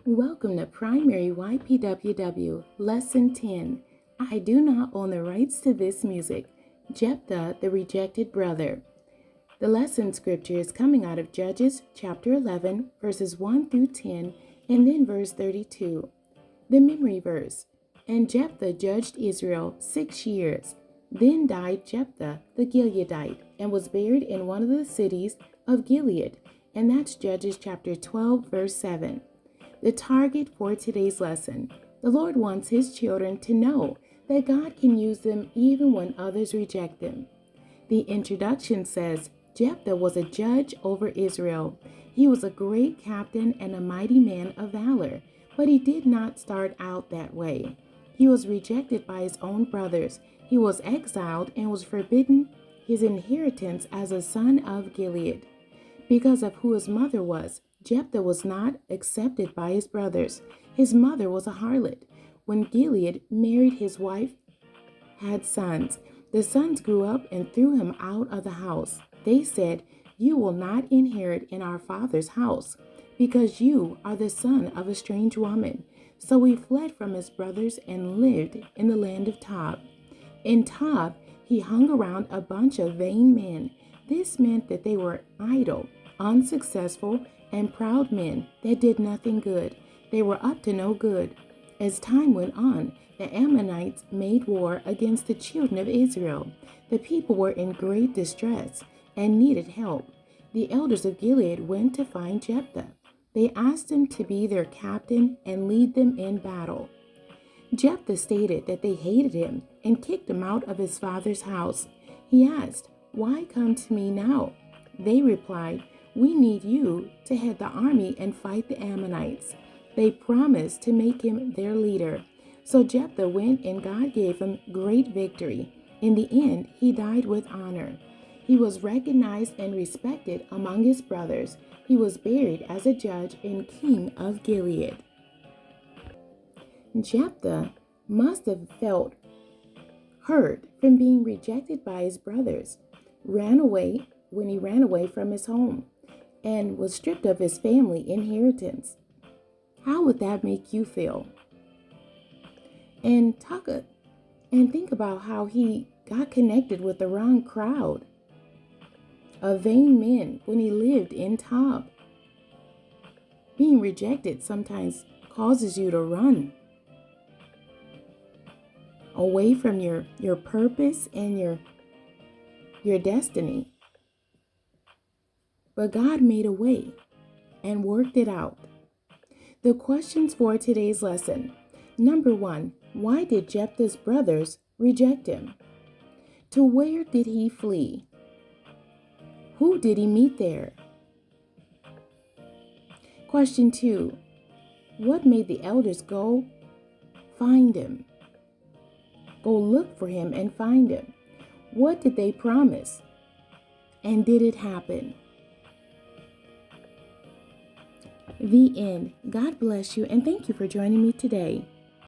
Welcome to Primary ypww, Lesson 10. I do not own the rights to this music. Jephthah, the rejected brother. The lesson scripture is coming out of Judges chapter 11, verses 1 through 10, and then verse 32. The memory verse. And Jephthah judged Israel 6 years. Then died Jephthah the Gileadite, and was buried in one of the cities of Gilead. And that's Judges chapter 12, verse 7. The target for today's lesson. The Lord wants His children to know that God can use them even when others reject them. The introduction says, Jephthah was a judge over Israel. He was a great captain and a mighty man of valor, but he did not start out that way. He was rejected by his own brothers. He was exiled and was forbidden his inheritance as a son of Gilead. Because of who his mother was, Jephthah was not accepted by his brothers. His mother was a harlot. When Gilead married his wife, had sons. The sons grew up and threw him out of the house. They said, "You will not inherit in our father's house, because you are the son of a strange woman." So he fled from his brothers and lived in the land of Tob. In Tob, he hung around a bunch of vain men. This meant that they were idle, unsuccessful, and proud men that did nothing good. They were up to no good. As time went on, the Ammonites made war against the children of Israel. The people were in great distress and needed help. The elders of Gilead went to find Jephthah. They asked him to be their captain and lead them in battle. Jephthah stated that they hated him and kicked him out of his father's house. He asked, "Why come to me now?" They replied, "We need you to head the army and fight the Ammonites." They promised to make him their leader. So Jephthah went and God gave him great victory. In the end, he died with honor. He was recognized and respected among his brothers. He was buried as a judge and king of Gilead. Jephthah must have felt hurt from being rejected by his brothers. Ran away from his home and was stripped of his family inheritance. How would that make you feel? And think about how he got connected with the wrong crowd of vain men when he lived in Tob. Being rejected sometimes causes you to run away from your purpose and your destiny. But God made a way and worked it out. The questions for today's lesson. Number 1, why did Jephthah's brothers reject him? To where did he flee? Who did he meet there? Question 2, what made the elders go find him? Go look for him and find him. What did they promise? And did it happen? The end. God bless you, and thank you for joining me today.